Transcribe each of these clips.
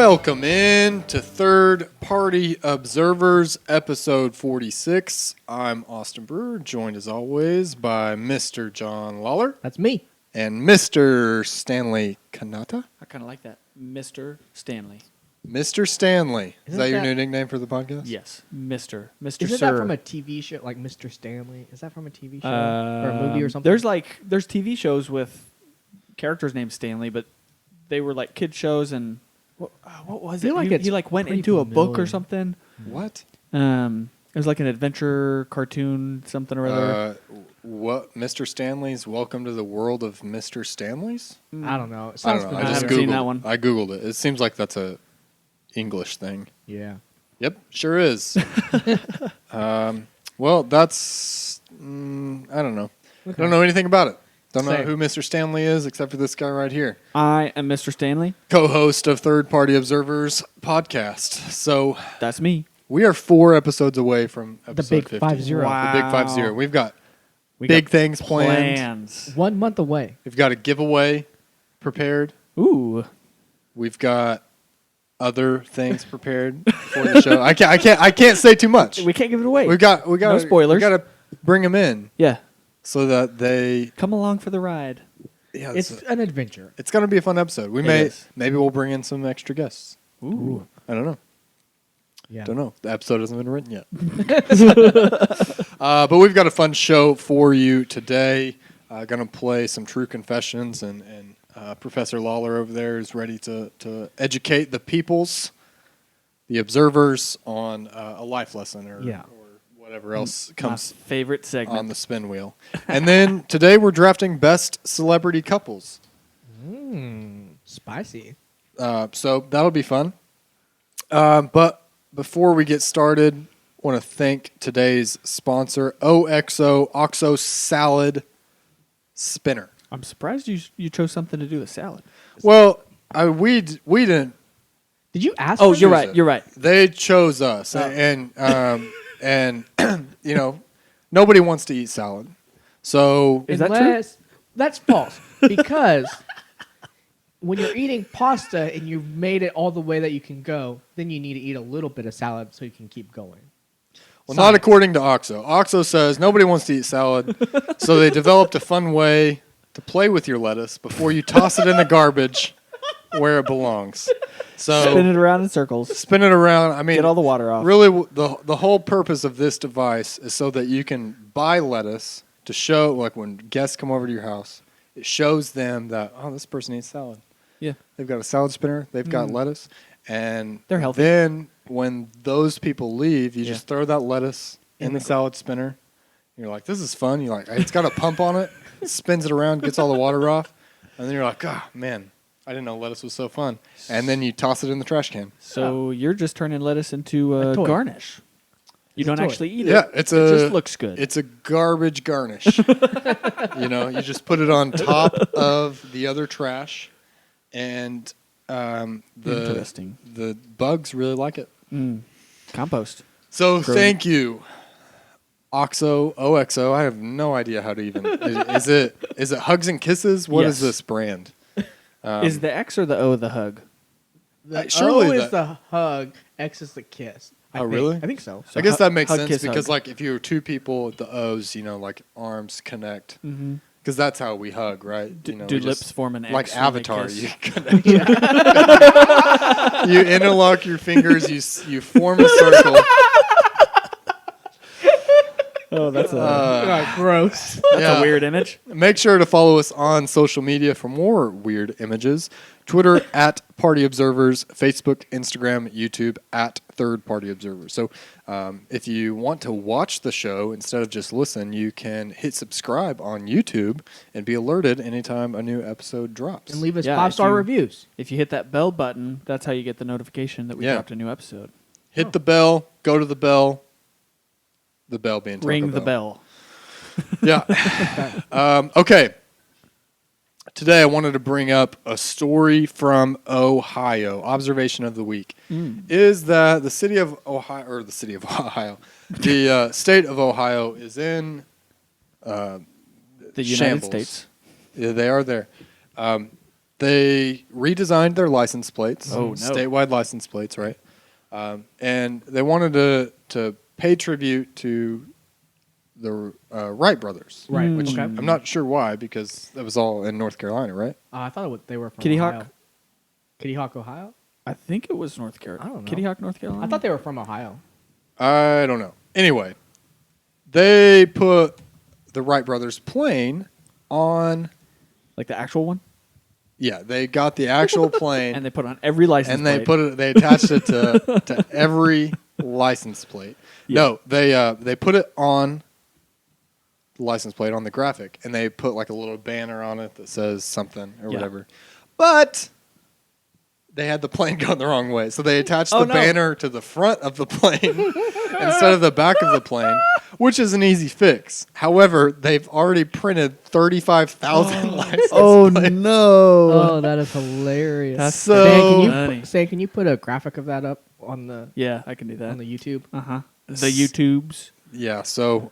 Welcome in to Third Party Observers, episode 46. I'm Austin Brewer, joined as always by Mr. John Lawler. That's me. And Mr. Stanley Kanata. I kind of like that. Mr. Stanley. Mr. Stanley. Is Isn't that your that- new nickname for the podcast? Yes. Mr. Isn't Sir. that from a TV show, like Mr. Stanley? Is that from a TV show or a movie or something? There's TV shows with characters named Stanley, but they were like kid shows and what was feel it? like he, it's he like went pretty into a book or familiar. something. What? It was like an adventure cartoon, something or other. What? Mr. Stanley's Welcome to the World of Mr. Stanley's? I don't know. It I sounds don't know. I familiar. just haven't Googled seen that one. I Googled it. It seems like that's a English thing. Yeah. Yep, sure is. Well, that's... I don't know. I don't know anything about it. Don't know Same. who Mr. Stanley is except for this guy right here. I am Mr. Stanley. Co-host of Third Party Observers podcast. So That's me. we are 4 episodes away from episode big 50. 50. Wow. The big 50. We've got We big got things planned. plans. 1 month away. We've got a giveaway prepared. Ooh. We've got other things prepared for the show. I can't say too much. We can't give it away. We got No spoilers. We got to bring them in Yeah. so that they. Come along for the ride. Yeah, It's an adventure. it's going to be a fun episode. It is. Maybe we'll bring in some extra guests. Ooh. I don't know. Yeah. Don't know. The episode hasn't been written yet. But we've got a fun show for you today. Going to play some True Confessions, and Professor Lawler over there is ready to educate the peoples, the observers, on a life lesson or whatever else comes My favorite segment. on the spin wheel. And then today we're drafting best celebrity couples. Spicy. So that'll be fun. But before we get started, I want to thank today's sponsor, OXO Salad Spinner. I'm surprised you chose something to do with salad. Well, we didn't. Did you ask? Oh, for you're this? right. You're right. They chose us, Oh. and you know, nobody wants to eat salad. So Is that true? Unless that's false because when you're eating pasta and you've made it all the way that you can go, then you need to eat a little bit of salad so you can keep going. well, not according to OXO. OXO says nobody wants to eat salad, so they developed a fun way to play with your lettuce before you toss it in the garbage where it belongs. So Spin it around in circles. spin it around. I mean, Get all the water off. really, the whole purpose of this device is so that you can buy lettuce to show, like when guests come over to your house, it shows them that, oh, this person eats salad. Yeah. They've got a salad spinner. They've got lettuce, and They're healthy. Then when those people leave, you Yeah. just throw that lettuce in the salad spinner. You're like, this is fun. You're like, it's got a pump on it. It spins it around, gets all the water off, and then you're like, man, I didn't know lettuce was so fun. And then you toss it in the trash can. So you're just turning lettuce into A toy. garnish. You don't toy. actually eat it. Yeah, it just looks good. It's a garbage garnish. You just put it on top of the other trash, and Interesting. the bugs really like it. Compost. So Grow- thank you, OXO. I have no idea how to even. Is it Hugs and Kisses? What is Yes. this brand? Is the X or the O the hug? The surely O is that- the hug, X is the kiss. I Oh, think. really? I think so. So I guess hug- that makes hug, sense kiss, because, hug. like, if you were two people, the O's, like arms connect. Mm-hmm. Because that's how we hug, right? Do we lips just- form an X? like when they Avatar? kiss? You connect. You interlock your fingers. You form a circle. Oh, that's a Gross. a weird image. Make sure to follow us on social media for more weird images. Twitter at Party Observers, Facebook, Instagram, YouTube at Third Party Observers. So if you want to watch the show instead of just listen, you can hit subscribe on YouTube and be alerted anytime a new episode drops. And leave us Yeah, 5-star if you- reviews. If you hit that bell button, that's how you get the notification that we Yeah. dropped a new episode. Hit the bell, go to the bell. The bell being Taco Ring the bell. Yeah. Okay. Today I wanted to bring up a story from Ohio. Observation of the week is that the state of Ohio, the state of Ohio is in The United shambles. States. Yeah, they are there. they redesigned their license plates. Oh, no. Statewide license plates, right? And they wanted to pay tribute to the Wright brothers. Right. Which Okay. I'm not sure why, because that was all in North Carolina, right? I thought they were from Kitty Ohio. Hawk? Kitty Hawk, Ohio. I think it was North Carolina. I don't know. Kitty Hawk, North Carolina. I thought they were from Ohio. I don't know. Anyway, they put the Wright brothers plane on. like the actual one, Yeah, they got the actual plane and they put it on every license and they plate. put it. They attached it to every license plate. Yeah. No, they put it on the license plate on the graphic, and they put like a little banner on it that says something or Yeah. whatever. But they had the plane going the wrong way, so they attached Oh, the no. banner to the front of the plane instead of the back of the plane, which is an easy fix. However, they've already printed 35,000 license Oh plates. no! Oh, that is hilarious. That's So funny. Can you put a graphic of that up on the Yeah, I can do that. YouTube? The YouTubes. Yeah, so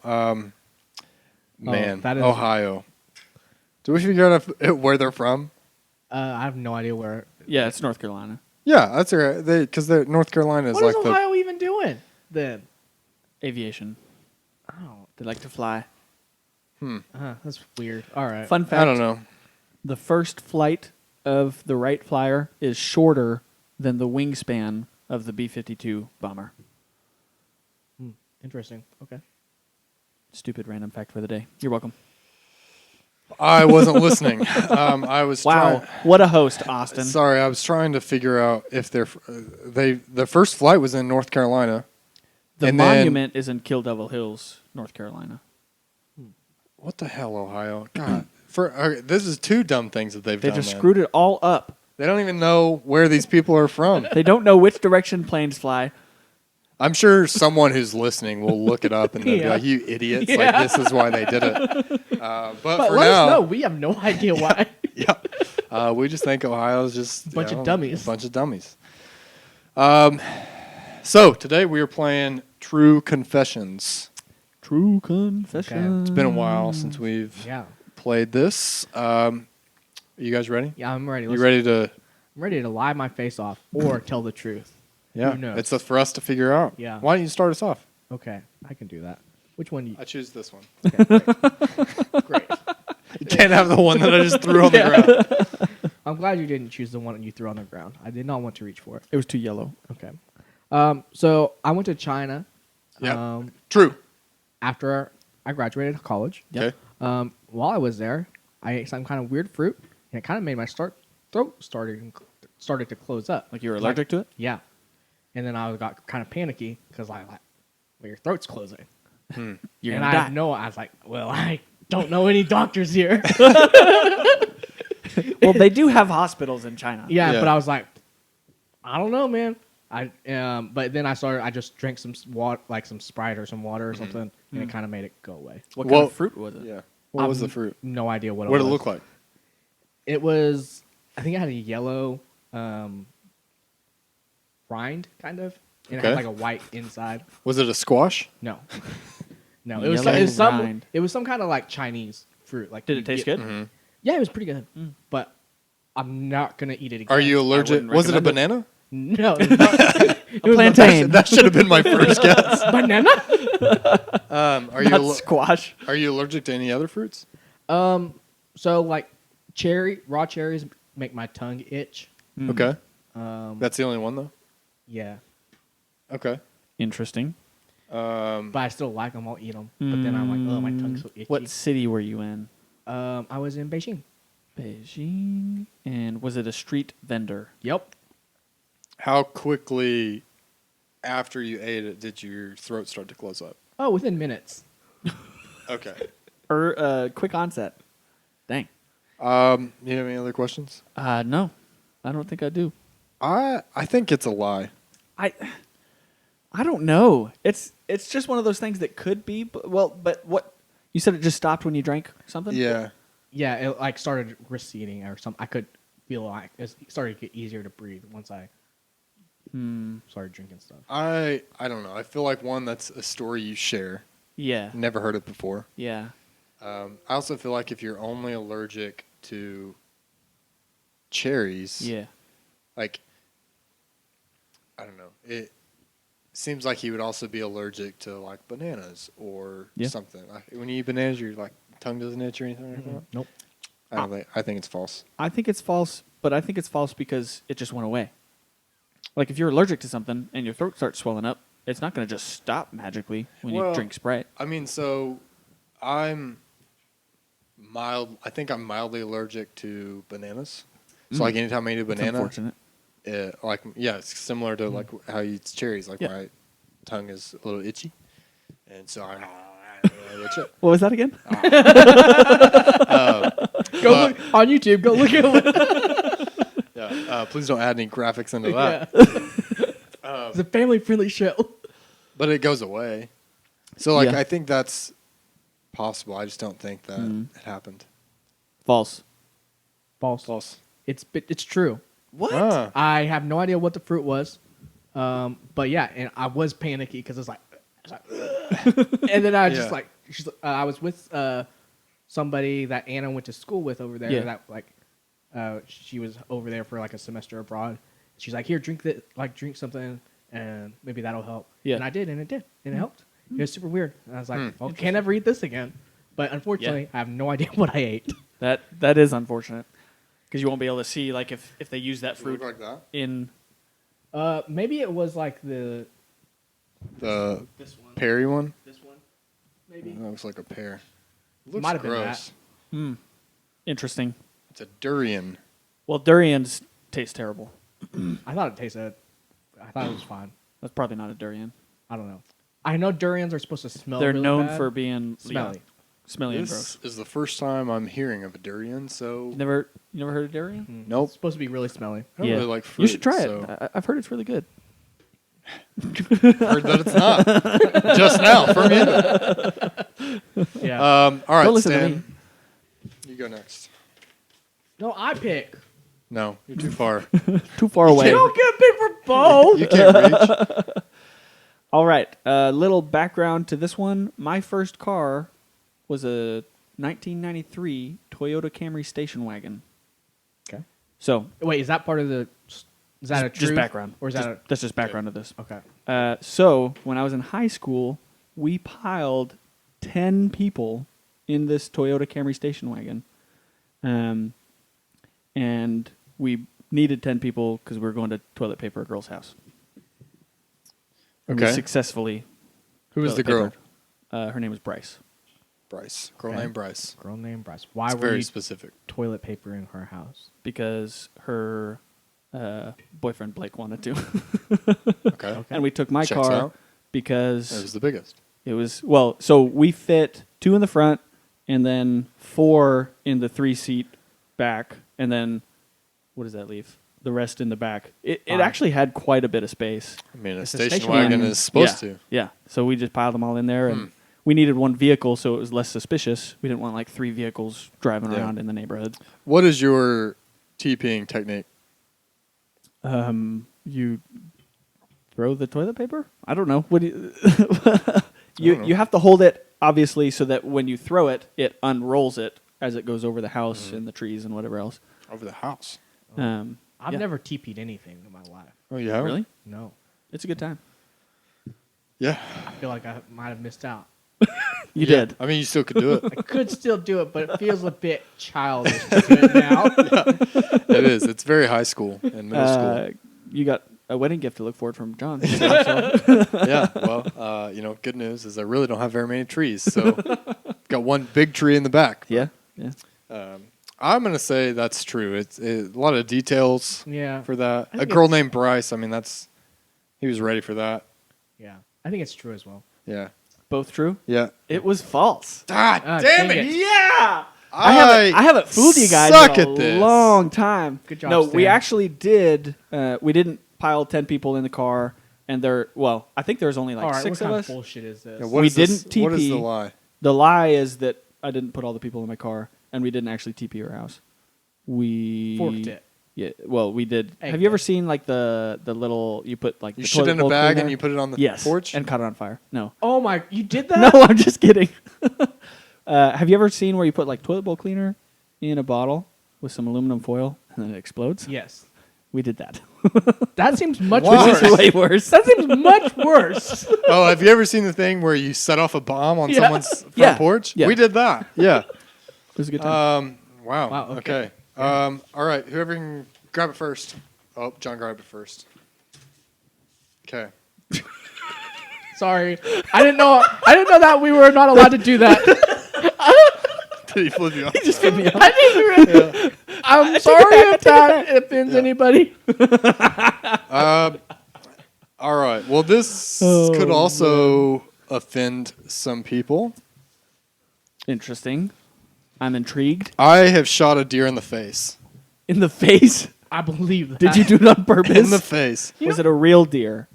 man, that is- Ohio. Do we figure out where they're from? I have no idea where. Yeah, it's North Carolina. Yeah, that's all right. Because North Carolina is What like is Ohio even doing then? Aviation. Oh, They like to fly. that's weird. All right. Fun the. fact: I don't know. the first flight of the Wright Flyer is shorter than the wingspan of the B-52 bomber. Interesting. Okay. Stupid random fact for the day. You're welcome. I wasn't listening. I was Wow, what a host, Austin. Sorry, I was trying to figure out if the first flight was in North Carolina. The and then- monument is in Kill Devil Hills, North Carolina. What the hell, Ohio? God, this is two dumb things that they've They done. just man. screwed it all up. They don't even know where these people are from. They don't know which direction planes fly. I'm sure someone who's listening will look it up and they'll be Yeah. like, "You idiots! Yeah. Like this is why they did it." But But for let now, us know. We have no idea why. yeah, we just think Ohio's just A bunch of dummies. A bunch of dummies. So today we are playing True Confessions. True confession. It's been a while since we've Yeah. played this. Are you guys ready? Yeah, I'm ready. You ready to? I'm ready to lie my face off or tell the truth. Yeah, Who knows? it's up for us to figure out. Yeah. Why don't you start us off? Okay, I can do that. Which one do you? I choose this one. Okay, great. You can't have the one that I just threw on the ground. I'm glad you didn't choose the one you threw on the ground. I did not want to reach for it. It was too yellow. Okay. So I went to China. Yeah. True. After I graduated college. Okay. While I was there, I ate some kind of weird fruit, and it kind of made my throat started to close up. Like you were allergic to it? Yeah. And then I got kind of panicky because well, your throat's closing. You're And gonna I die. know, I was like, well, I don't know any doctors here. Well, they do have hospitals in China. Yeah, Yeah. but I was like, I don't know, man. But then I just drank some water, like some Sprite or some water or something, and it kind of made it go away. What Well- kind of fruit was it? Yeah. What was the fruit? No idea what What it did was. it look like? It was, I think it had a yellow rind, kind of, and it Okay. had like a white inside. Was it a squash? No, no, it was Yellow some rind. it was some kind of like Chinese fruit. Like Did you it taste get- good? Yeah, it was pretty good, but I'm not gonna eat it again. Are you allergic? wouldn't Was it a recommend banana? No, it was not- it was plantain. That should have been my first guess. banana. Are you Not aller- squash. are you allergic to any other fruits? So like raw cherries make my tongue itch. Okay. Um, That's the only one though. yeah, Okay. Interesting. but I still like them. I'll eat them. But then I'm like, oh, my tongue's so itchy. What city were you in? I was in Beijing. Beijing. And was it a street vendor? Yep. How quickly after you ate it did your throat start to close up? Oh, within minutes. Okay. Or quick onset? Dang. You have any other questions? No, I don't think I do. I think it's a lie. I don't know. It's just one of those things that could be. But what you said, it just stopped when you drank something. Yeah. Yeah, it like started receding or something. I could feel like it started to get easier to breathe once I started drinking stuff. I don't know. I feel like one that's a story you share. Yeah. Never heard it before. Yeah. I also feel like if you're only allergic to cherries, Yeah. like I don't know, it seems like he would also be allergic to like bananas or Yeah. something. Like, when you eat bananas, your like tongue doesn't itch or anything like that. Nope. I think it's false. I think it's false, but I think it's false because it just went away. Like if you're allergic to something and your throat starts swelling up, it's not going to just stop magically when you Well, drink Sprite. I mean, so I'm I think I'm mildly allergic to bananas. So like anytime I eat a It's banana, unfortunate. like yeah, it's similar to like how you eat cherries. Like Yeah. my tongue is a little itchy, and so I itch it. What was that again? Go look on YouTube. Go look at it. Yeah, please don't add any graphics into that. It's a family-friendly show. But it goes away. So like Yeah. I think that's possible. I just don't think that it happened. False. False. False. It's true. What? Ah. I have no idea what the fruit was, but yeah, and I was panicky because I was like, and then I just Yeah. like, I was with somebody that Anna went to school with over there. Yeah. That like, she was over there for like a semester abroad. She's like, here, drink something, and maybe that'll help. Yeah. And I did, and it did, and it helped. It was super weird. And I was like, well, can't ever eat this again. But unfortunately, I have no idea what I ate. That is unfortunate because you won't be able to see like if they use that Does it look fruit like that? in. Maybe it was like the The this one, Perry one? this one, maybe. That looks like a pear. It looks Might have been gross. Interesting. It's a durian. Well, durians taste terrible. I thought it tasted. I thought it was fine. That's probably not a durian. I don't know. I know durians are supposed to smell. They're really known bad. for being smelly. smelly and gross. This is the first time I'm hearing of a durian, so You never heard of durian? nope. It's supposed to be really smelly. I don't really like fruit. You should try so it. I've heard it's really good. heard that it's not. Just now from you. Yeah. All right, Don't listen to Stan. me. You go next. no, I pick. No, you're too far. Too far away. Don't get me for both. You can't reach. All right. A little background to this one. My first car was a 1993 Toyota Camry station wagon. Okay. So Wait, is that part of the? Is that a just truth? background, or is Just- that a? that's just background to this. Okay. So when I was in high school, we piled 10 people in this Toyota Camry station wagon, and we needed 10 people because we were going to toilet paper a girl's house. And we Okay. successfully. Who was the toilet girl? papered. Her name was Bryce Bryce. Girl Okay. named Bryce. Girl named Bryce. Why It's were very you specific. toilet paper in her house? because her boyfriend Blake wanted to, Okay. and we took my Checks car out. because It was the biggest. it was so we fit 2 in the front and then 4 in the 3-seat back, and then what does that leave? The rest in the back. It Five. actually had quite a bit of space. I mean, a It's a station station wagon wagon. is supposed yeah. to. Yeah. So we just piled them all in there, and we needed one vehicle, so it was less suspicious. We didn't want like 3 vehicles driving Yeah. around in the neighborhood. What is your TPing technique? You throw the toilet paper? I don't know. What do you don't know. you have to hold it obviously so that when you throw it, it unrolls it as it goes over the house and the trees and whatever else. Over the house. I've Yeah. never TP'd anything in my life. Oh, yeah? Really? No. It's a good time. Yeah. I feel like I might have missed out. You Yeah. did. I mean, you still could do it. I could still do it, but it feels a bit childish to do it now. It is. It's very high school and middle school. You got a wedding gift to look forward from John. Yeah. Well, good news is I really don't have very many trees. So got one big tree in the back. Yeah. Yeah. I'm going to say that's true. It's a lot of details Yeah. for that. I A think girl it's- named Bryce. I mean, he was ready for that. Yeah. I think it's true as well. Yeah. Both true? Yeah. It was false. God Ah, damn dang it. it. Yeah. I haven't fooled you guys suck in at a this. long time. Good job, No, we Stan. actually did. We didn't pile 10 people in the car, and I think there was only like All right, 6 what of kind us. of bullshit is this? Yeah, what We is this- didn't What is TP. the lie? The lie is that I didn't put all the people in my car, and we didn't actually TP her house. We Forked it. Yeah, well, we did. Egged Have you ever it. seen like the little you put like You the shit toilet in a bowl bag cleaner? and you put it on the yes porch? and caught it on fire? No, Oh my! You did that? no, I'm just kidding. Have you ever seen where you put like toilet bowl cleaner in a bottle with some aluminum foil and then it explodes. Yes. We did that. That seems much Why? worse. Which is way worse. That seems much worse. Oh, have you ever seen the thing where you set off a bomb on Yeah. someone's front Yeah. porch? Yeah. We did that. Yeah. It was a good time. Wow. Wow, Okay. okay. All right. Whoever can grab it first. Oh, John grabbed it first. Okay. Sorry. I didn't know that we were not allowed to do that. Did he flip you off? Just fit me up. I didn't even, I'm sorry if that offends anybody. All right. Well, this Oh, could also offend some people. Interesting. I'm intrigued. I have shot a deer in the face. In the face? I believe that. Did you do it on purpose? In the face. Was it a real deer?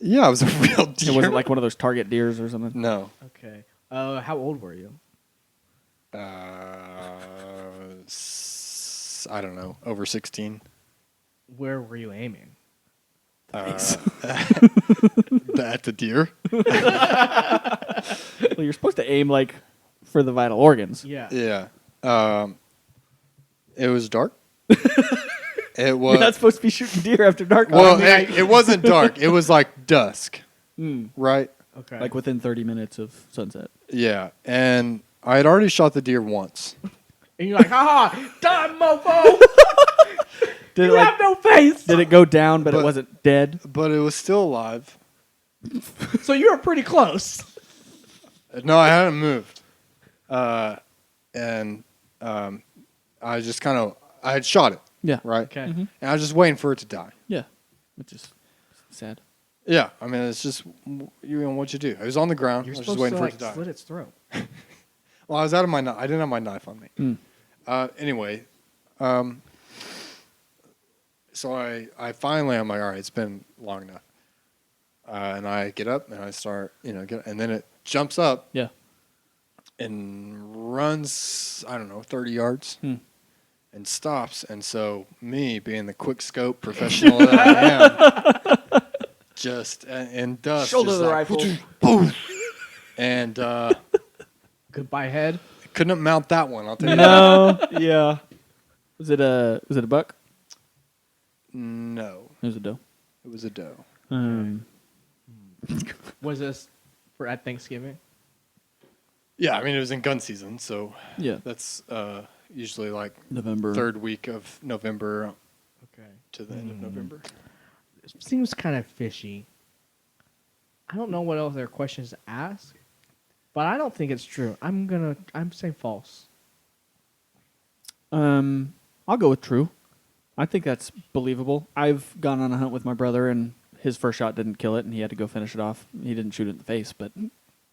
Yeah, it was a real deer. It wasn't like one of those target deers or something. No. Okay. How old were you? I don't know. Over 16. Where were you aiming? Face. At the deer. Well, you're supposed to aim like for the vital organs. Yeah. Yeah. It was dark. It was. You're not supposed to be shooting deer after dark. Well, I mean, it wasn't dark. It was like dusk, Mm. right? Okay. like within 30 minutes of sunset. Yeah. And I had already shot the deer once. and you're like, haha, die, mofo! Did You have no face. Did it go down, but it But- wasn't dead? But it was still alive. So you were pretty close. No, I hadn't moved. And I just I had shot it, Yeah. right? Okay. Mhm. And I was just waiting for it to die. Yeah. Which is sad. Yeah. I mean, it's just, what you do. It was on the ground. You're I was supposed just waiting to for like it to die. slit its throat. Well, I was out of my knife. I didn't have my knife on me. Mm. Anyway, so I finally, I'm like, all right, it's been long enough. And I get up and I start, and then it jumps up Yeah. and runs, I don't know, 30 yards Hmm. and stops. And so me, being the quick scope professional that I am, just in dust. Shoulder just the like, rifle. Boom. And Goodbye, head. couldn't mount that one, I'll tell you that. No. Yeah. Was it a buck? No, It was a doe. it was a doe. Was this at Thanksgiving? Yeah, I mean, it was in gun season, so Yeah. that's usually like November. third week of November Okay. to the end of November. It seems kind of fishy. I don't know what other questions to ask, but I don't think it's true. I'm saying false. I'll go with true. I think that's believable. I've gone on a hunt with my brother, and his first shot didn't kill it, and he had to go finish it off. He didn't shoot it in the face, but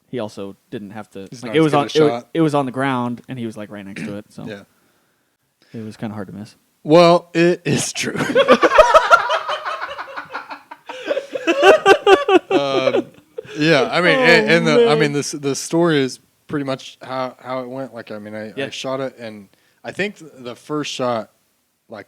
he also didn't have to. He's Like, not it as was good on. a shot. It was on the ground, and he was like right next to it, so Yeah. it was kind of hard to miss. Well, it is true. Yeah, I mean, the story is pretty much how it went. Like, I mean, I Yeah. shot it, and I think the first shot like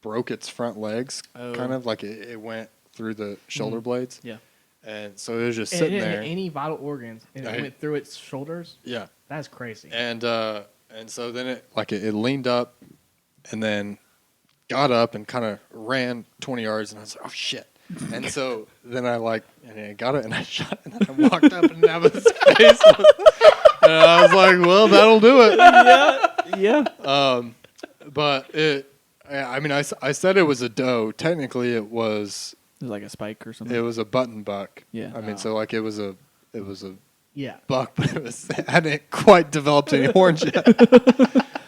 broke its front legs, Oh. kind of like it went through the shoulder blades, Yeah. and so it was just It sitting didn't there. hit any vital organs, and it Right. went through its shoulders. Yeah, That's crazy. and so then it leaned up, and then got up and kind of ran 20 yards, and I was like, oh shit. And so then I got it and I shot it and then I walked up and that was his face. And I was like, well, that'll do it. Yeah. But I said it was a doe. Technically it was It was like a spike or something. a button buck. Yeah. I mean, so like it was a Yeah. buck, but it hadn't quite developed any horns yet.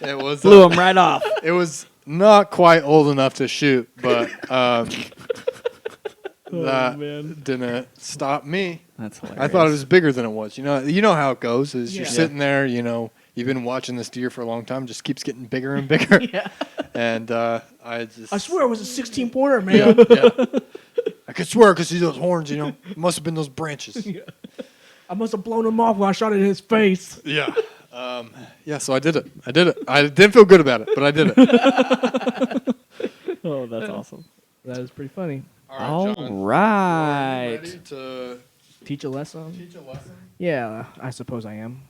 It was Blew him right off. It was not quite old enough to shoot, but that man. didn't stop me. That's hilarious. I thought it was bigger than it was. You know how it goes. Is you're Yeah. sitting there, you've been watching this deer for a long time, just keeps getting bigger and bigger. Yeah. And I swear it was a 16-pointer, man. yeah. I could swear because those horns, it must have been those branches. I must have blown him off when I shot it in his face. Yeah. So I did it. I didn't feel good about it, but I did it. Oh, that's awesome. That is pretty funny. All John, right. ready to Teach a lesson? teach a lesson? Yeah, I suppose I am.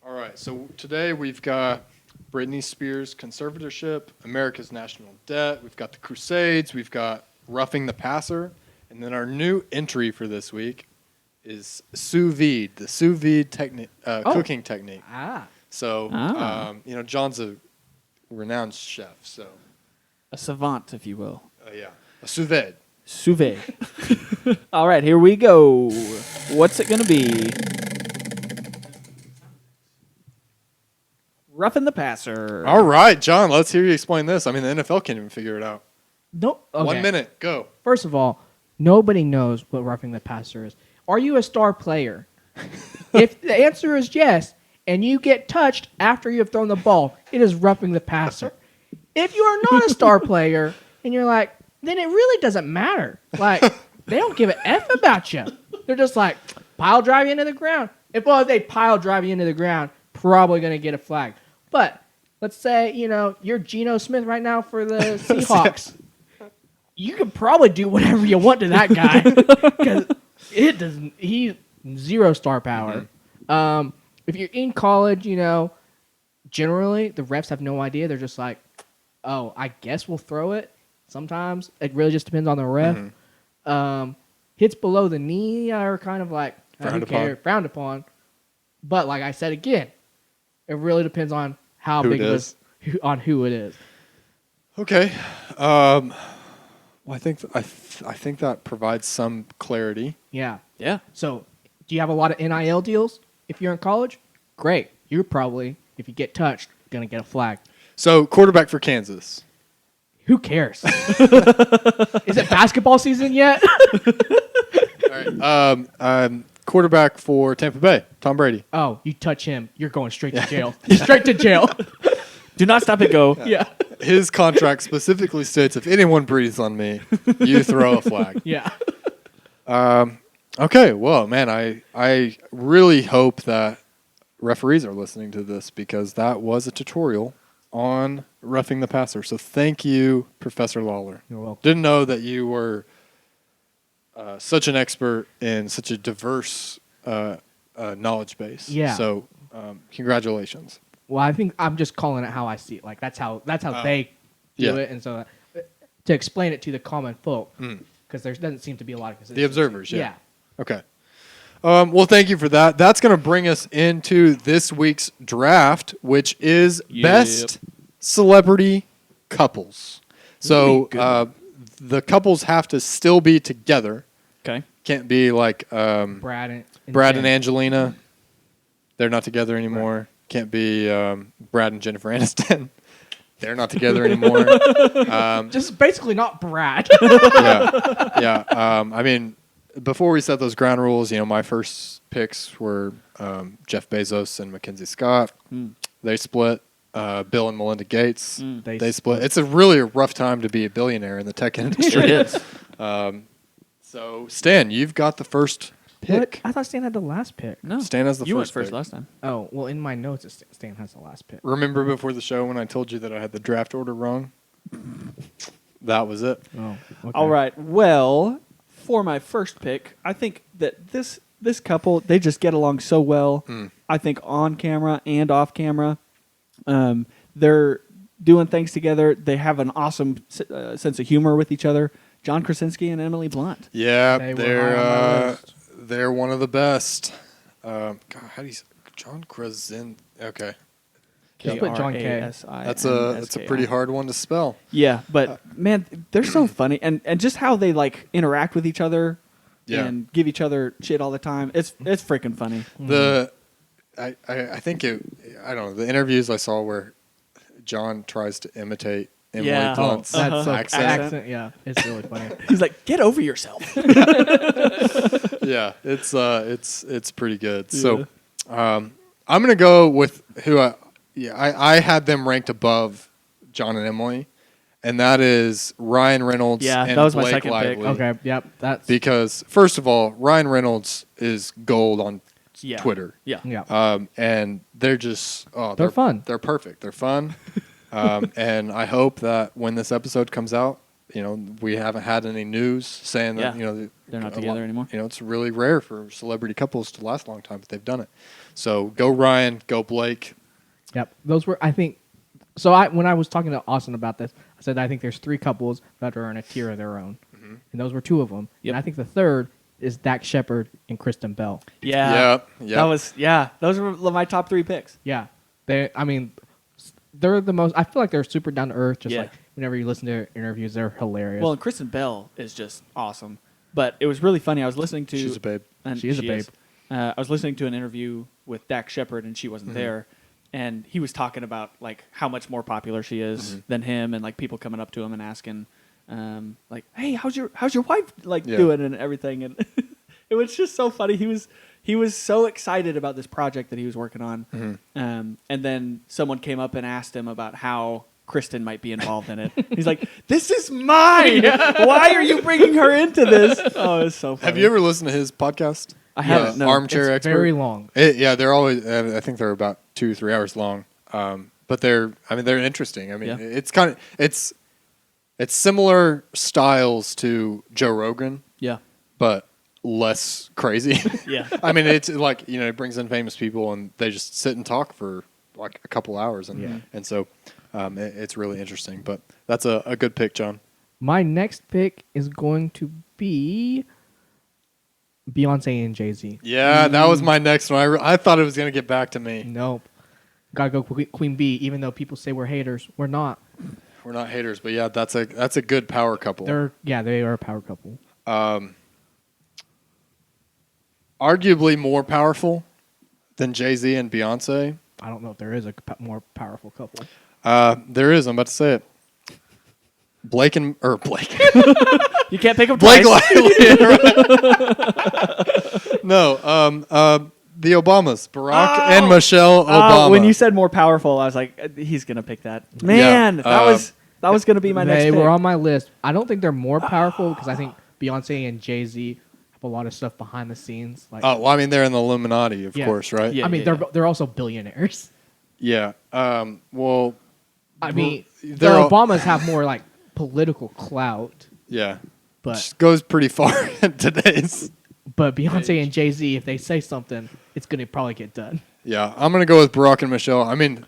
All right. So today we've got Britney Spears conservatorship, America's national debt. We've got the Crusades. We've got roughing the passer, and then our new entry for this week is sous vide, the sous vide cooking technique. Ah. So, John's a renowned chef. So, A savant, if you will. yeah, a sous vide. Sous vide. All right, here we go. What's it going to be? Roughing the passer. All right, John, let's hear you explain this. I mean, the NFL can't even figure it out. No. Okay. 1 minute, go. First of all, nobody knows what roughing the passer is. Are you a star player? If the answer is yes, and you get touched after you have thrown the ball, it is roughing the passer. If you are not a star player and you're like, then it really doesn't matter. Like, they don't give an F about you. They're just like, pile drive you into the ground. If they pile drive you into the ground, probably going to get a flag. But let's say, you're Geno Smith right now for the Seahawks. You can probably do whatever you want to that guy because he's zero star power. Mm-hmm. If you're in college, generally the refs have no idea. They're just like, oh, I guess we'll throw it. Sometimes it really just depends on the ref. Mm-hmm. Hits below the knee are kind of like frowned upon. But like I said again, it really depends on how Who big it of is. who it is. Okay. Well, I think I think that provides some clarity. Yeah. Yeah. So, do you have a lot of NIL deals if you're in college? Great. You're probably, if you get touched, going to get a flag. So, quarterback for Kansas. Who cares? Is it basketball season yet? All right. Quarterback for Tampa Bay, Tom Brady. Oh, you touch him, you're going straight to jail. Straight to jail. Do not stop it, go. Yeah. His contract specifically states if anyone breathes on me, you throw a flag. Yeah. Okay, well, man, I really hope that referees are listening to this because that was a tutorial on roughing the passer. So thank you, Professor Lawler. You're welcome. Didn't know that you were such an expert in such a diverse knowledge base. Yeah. So congratulations. Well, I think I'm just calling it how I see it. Like that's how they do yeah. it, and so to explain it to the common folk, because there doesn't seem to be a lot of consistency. The observers, yeah. Yeah. Okay. Well, thank you for that. That's going to bring us into this week's draft, which is best celebrity couples. So the couples have to still be together. Okay. Can't be like Brad and Brad and Jen. Angelina. They're not together anymore. Right. Can't be Brad and Jennifer Aniston. They're not together anymore. Just basically not Brad. Yeah. I mean, before we set those ground rules, my first picks were Jeff Bezos and Mackenzie Scott. They split. Bill and Melinda Gates. They split. It's a really rough time to be a billionaire in the tech industry. It is. So, Stan, you've got the first pick. What? I thought Stan had the last pick. No. Stan has the you first went first pick. last time. Oh, well, in my notes, Stan has the last pick. Remember before the show when I told you that I had the draft order wrong? That was it. Oh, okay. All right. Well, for my first pick, I think that this couple, they just get along so well. I think on camera and off camera. They're doing things together. They have an awesome sense of humor with each other. John Krasinski and Emily Blunt. Yeah, They were high on my list. they're one of the best. God, how do you John Krasinski? Okay, Just put John K. that's a pretty hard one to spell. Yeah, but man, they're so funny, and just how they like interact with each other and give each other shit all the time. It's freaking funny. I think I don't know, the interviews I saw where John tries to imitate Emily Blunt's That's so accent. Yeah, it's really funny. He's like, "Get over yourself." Yeah, it's pretty good. So, I'm gonna go with who I had them ranked above John and Emily, and that is Ryan Reynolds. Yeah, and that was my Blake second pick. Lively. Okay, yep, that's Because first of all, Ryan Reynolds is gold on Twitter. Yeah. yeah. And they're just They're fun. They're perfect. They're fun. And I hope that when this episode comes out, we haven't had any news saying that they're not together anymore. It's really rare for celebrity couples to last a long time, but they've done it. So go Ryan, go Blake. Yep. Those were, I think. So when I was talking to Austin about this, I said I think there's 3 couples that are in a tier of their own, and those were 2 of them. Yep. And I think the third is Dak Shepard and Kristen Bell. Yeah. Yep. Those were my top 3 picks. Yeah, they're the most. I feel like they're super down to earth. Just Yeah. like whenever you listen to their interviews, they're hilarious. Well, and Kristen Bell is just awesome. But it was really funny. I was listening to. She's a babe. And She is a babe. I was listening to an interview with Dak Shepard, and she wasn't there. And he was talking about like how much more popular she is than him, and like people coming up to him and asking, like, "Hey, how's your wife doing?" and everything. And it was just so funny. He was so excited about this project that he was working on. And then someone came up and asked him about how Kristen might be involved in it. He's like, "This is mine. Why are you bringing her into this?" Oh, it's so funny. Have you ever listened to his podcast? I haven't. No. Armchair it's Expert. very long. Yeah, they're always. I think they're about 2-3 hours long. But they're interesting. I mean, Yeah. it's similar styles to Joe Rogan, Yeah. but less crazy. Yeah. I mean, it's like it brings in famous people and they just sit and talk for like a couple hours, and so it's really interesting. But that's a good pick, John. My next pick is going to be Beyonce and Jay-Z. Yeah, that was my next one. I thought it was gonna get back to me. Nope. Gotta go Queen B. Even though people say we're haters, we're not. We're not haters, but yeah, that's a good power couple. They are a power couple. Arguably more powerful than Jay-Z and Beyonce. I don't know if there is a more powerful couple. There is. I'm about to say it. Blake. You can't pick up Blake twice. Lively. No. The Obamas, Barack and Michelle Obama. When you said more powerful, I was like, he's gonna pick that. Man, that was gonna be my next They pick. were on my list. I don't think they're more powerful because I think Beyonce and Jay-Z have a lot of stuff behind the scenes. Like, well, I mean, they're in the Illuminati, of Yeah. course, right? Yeah. I mean, they're also billionaires. Yeah. Well, I mean, the they're all- Obamas have more like political clout, yeah. but Which goes pretty far in today's. Beyonce and Jay-Z, if they say something, it's gonna probably get done. Yeah, I'm going to go with Barack and Michelle. I mean,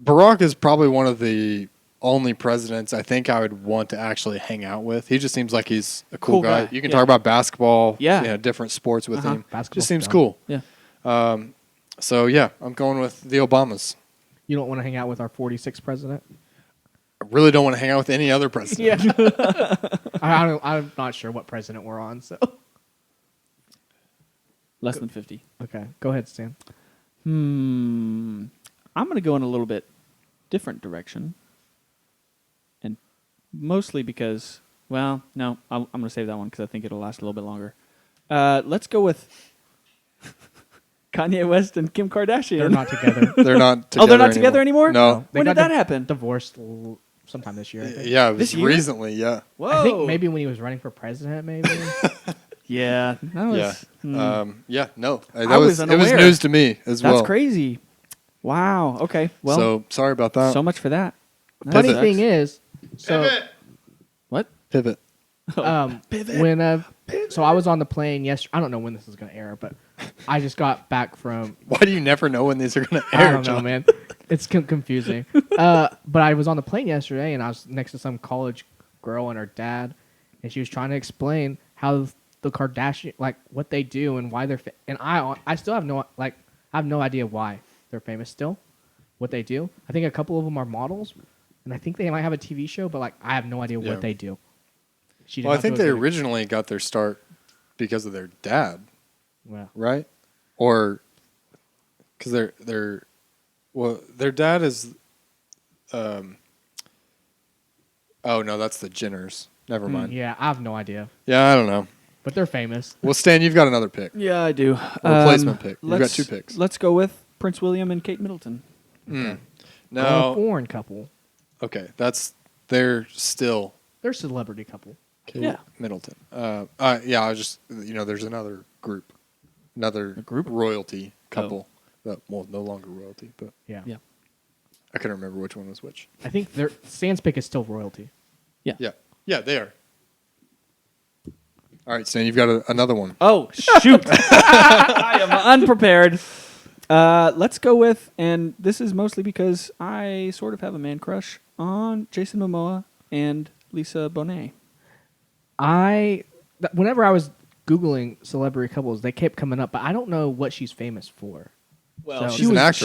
Barack is probably one of the only presidents I think I would want to actually hang out with. He just seems like he's a cool guy. You can Yeah. talk about basketball, Yeah. different sports with him. Basketball's Just seems dumb. cool. Yeah. So, yeah, I'm going with the Obamas. You don't want to hang out with our 46th president? I really don't want to hang out with any other president. Yeah. I'm not sure what president we're on, so. Less than 50. Okay, go ahead, Stan. I'm going to go in a little bit different direction. And mostly because, well, no, I'm going to save that one because I think it'll last a little bit longer. Let's go with Kanye West and Kim Kardashian. They're not together. They're not together They're not together anymore? No. They When did got that happen? Divorced sometime this year, I think. Yeah, it was This year? recently, yeah. Whoa. I think maybe when he was running for president, maybe. Yeah. That was, Yeah. No. That I was it was unaware. news to me as well. That's crazy. Wow. Okay. Well, so, sorry about that. so much for that. That Funny sucks. thing is, so What? Pivot. when so I was on the plane yesterday. I don't know when this is going to air, but I just got back from. Why do you never know when these are going to air, I don't know, John? man. It's confusing. But I was on the plane yesterday, and I was next to some college girl and her dad, and she was trying to explain how the Kardashian, like what they do and why they're. And I still have no idea why they're famous still, what they do. I think a couple of them are models, and I think they might have a TV show, but like I have no idea Yeah. what they do. She did Well, I not think go they through- originally got their start because of their dad, Well, right? Or because their dad is. Oh no, that's the Jenners. Never mind. yeah, I have no idea, Yeah, I don't know. but they're famous. Well, Stan, you've got another pick. Yeah, I do. Replacement pick. You've got let's- 2 picks. Let's go with Prince William and Kate Middleton. A No. foreign couple. Okay, they're still They're a celebrity couple. Kate Yeah. Middleton. Yeah, I was just there's another group, group? royalty couple. That well, no longer royalty, but Yeah. Yeah. I couldn't remember which one was which. I think their Stan's pick is still royalty. Yeah, they are. All right, Stan, you've got another one. Oh, shoot. I am unprepared. Let's go with, and this is mostly because I sort of have a man crush on Jason Momoa and Lisa Bonet. Whenever I was Googling celebrity couples, they kept coming up, but I don't know what she's famous for. Well, So- she She's was an actress,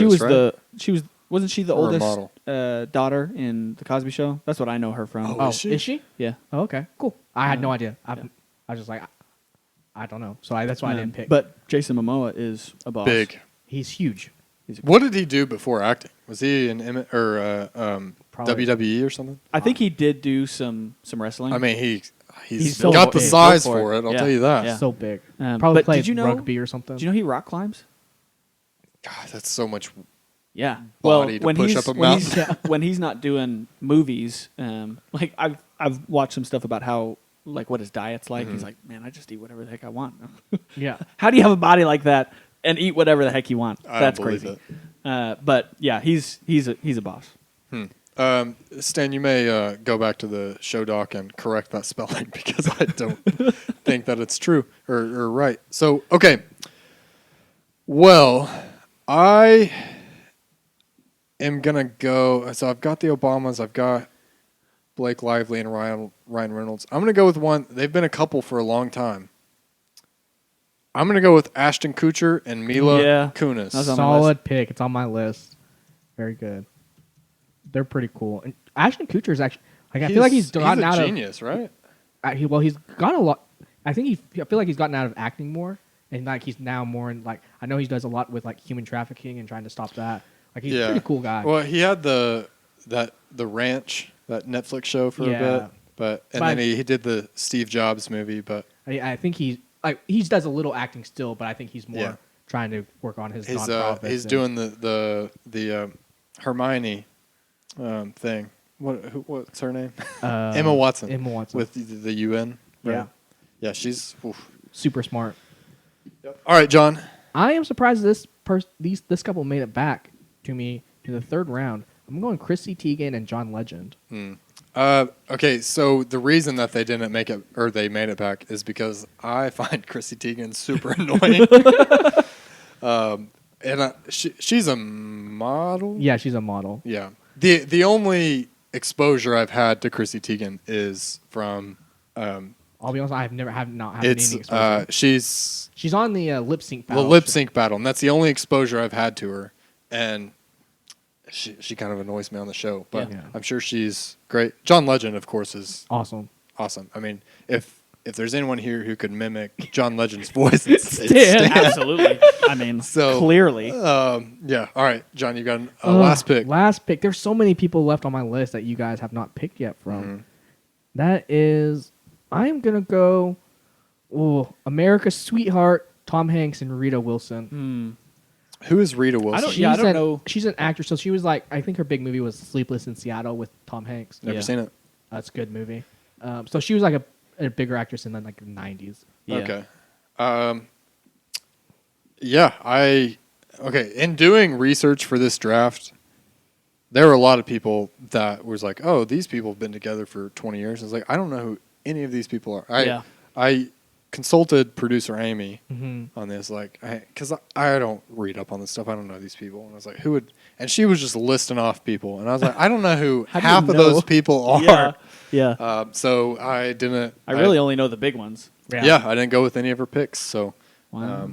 she was right? wasn't she the Or a oldest model. daughter in the Cosby Show? That's what I know her from. Oh, is she? Yeah. Oh, okay, cool. I had no idea. yeah. I was just like, I don't know. So that's why I didn't pick. But Jason Momoa is a boss. Big. he's huge. What did he do before acting? Was he in Probably. WWE or something? I think he did do some wrestling. I mean, he's so got the big. size Go for for it. it. I'll Yeah. tell you that. Yeah. So big. but Probably played did you know rugby or something. Did you know he rock climbs? God, that's so much. Yeah. Body to when push he's up a when he's, mountain. when he's not doing movies, like I've watched some stuff about how like what his diet's like. Mm-hmm. He's like, man, I just eat whatever the heck I want. Yeah. How do you have a body like that and eat whatever the heck you want? I don't That's believe crazy. But yeah, he's a boss. Stan, you may go back to the show doc and correct that spelling because I don't think that it's true or right. So, okay. Well, I am going to go. So, I've got the Obamas. I've got Blake Lively and Ryan Reynolds. I'm going to go with one. They've been a couple for a long time. I'm going to go with Ashton Kutcher and Mila Yeah. Kunis. That's on my Solid pick. It's on my list. Very good. They're pretty cool. And Ashton Kutcher is actually like I feel like he's gotten a out genius, right? of. He's gotten a lot. I feel like he's gotten out of acting more, and like he's now more in like I know he does a lot with like human trafficking and trying to stop that. Like he's a pretty cool guy. Well, he had the Ranch, that Netflix show for a Yeah. bit, and But- then he did the Steve Jobs movie. But I think he does a little acting still, but I think he's more Yeah. trying to work on his he's nonprofits. he's and- doing the Hermione thing. What's her name? Emma Watson. Emma Watson. With the UN. Right? Yeah. Yeah, she's. Oof. super smart. All right, John. I am surprised this couple made it back to me in the third round. I'm going Chrissy Teigen and John Legend. Okay, so the reason that they didn't make it or they made it back is because I find Chrissy Teigen super annoying. And she's a model. Yeah, she's a model. Yeah. The only exposure I've had to Chrissy Teigen is from I'll be honest, I have not had any it's exposure. she's She's on the lip sync the battle. lip sync battle, and that's the only exposure I've had to her. And she kind of annoys me on the show, but Yeah. I'm sure she's great. John Legend, of course, is Awesome. awesome. I mean, if there's anyone here who could mimic John Legend's voice, it's Stan. Stan. Absolutely. I mean, So, clearly. Yeah. All right, John, you got a last pick. Last pick. There's so many people left on my list that you guys have not picked yet from. Mm-hmm. That is, I'm gonna go. America's Sweetheart, Tom Hanks and Rita Wilson. Who is Rita Wilson? I don't know. She's an actress, so she was like, I think her big movie was Sleepless in Seattle with Tom Hanks. Never Yeah. seen it. That's a good movie. So she was like a bigger actress in like the 90s. Yeah. Okay. Yeah, okay. In doing research for this draft, there were a lot of people that was like, "Oh, these people have been together for 20 years." I was like, "I don't know who any of these people are." Yeah. I consulted producer Amy Mm-hmm. on this, like, because I don't read up on this stuff. I don't know these people, and I was like, "Who would?" And she was just listing off people, and I was like, "I don't know who How do you half of know? those people are." Yeah. Yeah. So I didn't. I really only know the big ones. Yeah, I didn't go with any of her picks. So, Wow.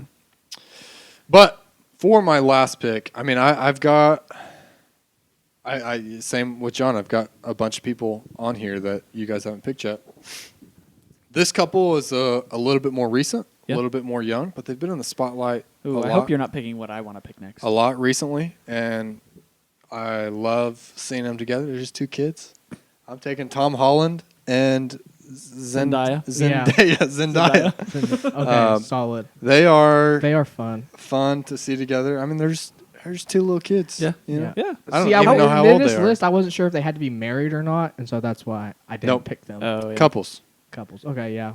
but for my last pick, I mean, I've got, I same with John. I've got a bunch of people on here that you guys haven't picked yet. This couple is a little bit more recent, Yeah. a little bit more young, but they've been in the spotlight Ooh, a I lot, hope you're not picking what I want to pick next. a lot recently, and I love seeing them together. They're just two kids. I'm taking Tom Holland and Zendaya. Zendaya. Okay, solid. They are They are fun. fun to see together. I mean, they're just two little kids. Yeah. you know? Yeah. I don't See, even know how in old this they are. list, I wasn't sure if they had to be married or not, and so that's why I didn't Nope. pick them. Oh, yeah. Couples. Couples. Okay, yeah.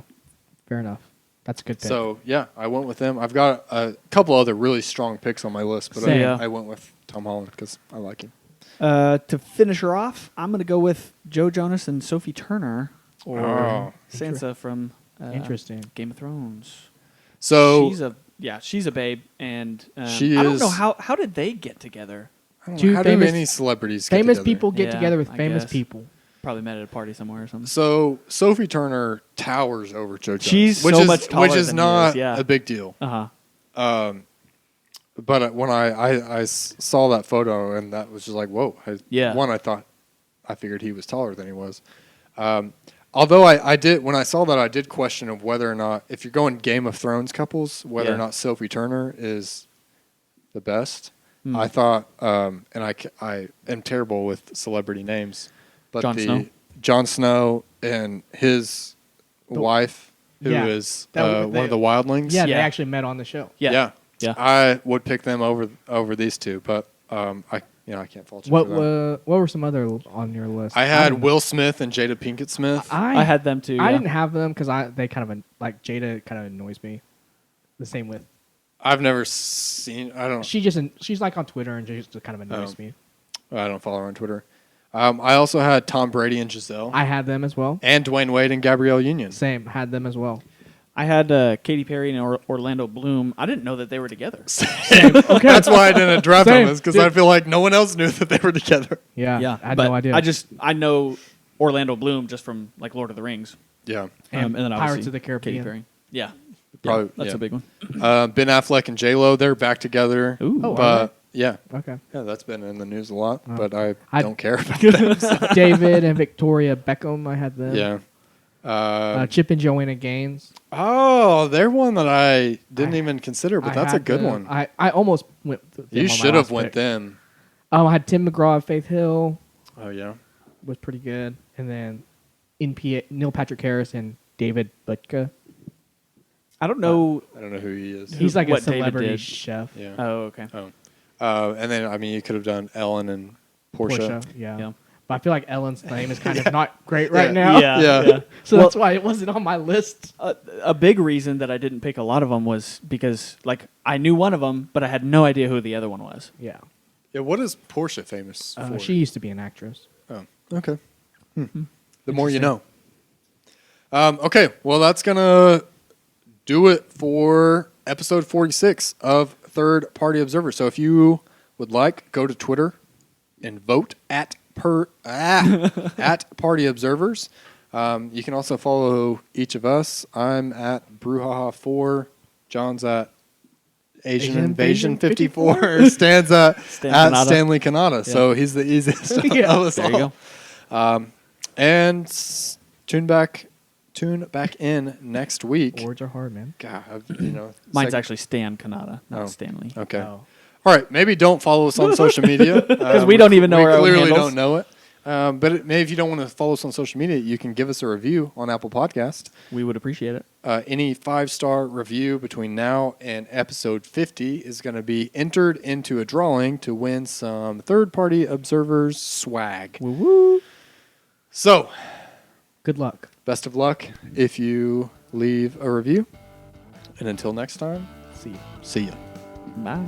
Fair enough. That's a good pick. So yeah, I went with them. I've got a couple other really strong picks on my list, but Same. I went with Tom Holland because I like him. To finish her off, I'm going to go with Joe Jonas and Sophie Turner, or Oh. Sansa from Interesting. Game of Thrones. So she's a Yeah, she's a babe, and She I don't know is- how did they get together? I don't know, Two how famous- do any celebrities get Famous together? people get Yeah, together with I famous guess. people. Probably met at a party somewhere or something. So Sophie Turner towers over Joe Jonas. She's which so is, much taller which is than he not is, yeah. a big deal. Uh huh. But when I saw that photo, and that was just like, whoa. Yeah. One, I figured he was taller than he was. Although I did, when I saw that, I did question of whether or not, if you're going Game of Thrones couples, whether Yeah. or not Sophie Turner is the best. Hmm. I thought, and I am terrible with celebrity names, but Jon Snow? Jon Snow and his wife, who Yeah. is That- one of the wildlings. Yeah, they Yeah. actually met on the show. Yeah. Yeah. I would pick them over these two, but I can't fault you What for that. what were some other on your list? I had don't know. Will Smith and Jada Pinkett Smith. I had them too. I yeah. didn't have them because they kind of like Jada kind of annoys me. The same with I've never seen. she's like on Twitter and she just kind of annoys Oh. me. I don't follow her on Twitter. I also had Tom Brady and Giselle, I had them as well. and Dwayne Wade and Gabrielle Union. Same, had them as well. I had Katy Perry and Orlando Bloom. I didn't know that they were together. That's why I didn't draft Same. them, is because I feel like no one else knew that they were together. Yeah, I had but no idea. I know Orlando Bloom just from like Lord of the Rings. Yeah, And then Pirates obviously of the Caribbean. Katy Perry. Yeah, Probably, that's yeah. a big one. Ben Affleck and J Lo, they're back together. Ooh. Oh, are but yeah, Okay. that's been in the news a lot. Oh. But I I- don't care about that. David and Victoria Beckham, I had them. Yeah. Chip and Joanna Gaines. Oh, they're one that I didn't even consider, but I that's a had good them. one. I almost went. With them You on my should have last went pick. them. I had Tim McGraw and Faith Hill Oh yeah. was pretty good, and then Neil Patrick Harris and David Butka. I don't know. I don't know who he is. He's like a what David celebrity did. chef. Yeah. Oh, okay. And then I mean, you could have done Ellen and Portia. Yeah. Yeah. But I feel like Ellen's name is kind of not great right now. Yeah. So Well- that's why it wasn't on my list. A big reason that I didn't pick a lot of them was because like I knew one of them, but I had no idea who the other one was. Yeah. Yeah. What is Portia famous for? She used to be an actress. Oh, okay. The more you know. Okay, well, that's going to do it for episode 46 of Third Party Observer. So if you would like, go to Twitter and vote at Party Observers. You can also follow each of us. I'm at Brouhaha4. John's at Asian Invasion 54. Stan's at Kanata. Stanley Kanata. So he's the easiest of Yeah. us There you all. go. And tune back in next week. Words are hard, man. God, Mine's actually Stan Kanata, not Oh. Stanley. okay. Oh. All right, maybe don't follow us on social media because we don't even know our own clearly handles. don't know it. But maybe if you don't want to follow us on social media, you can give us a review on Apple Podcast. We would appreciate it. Any 5-star review between now and episode 50 is going to be entered into a drawing to win some third-party observers swag. Woo-woo. So, Good luck. best of luck if you leave a review. And until next time, See you. see ya. Bye.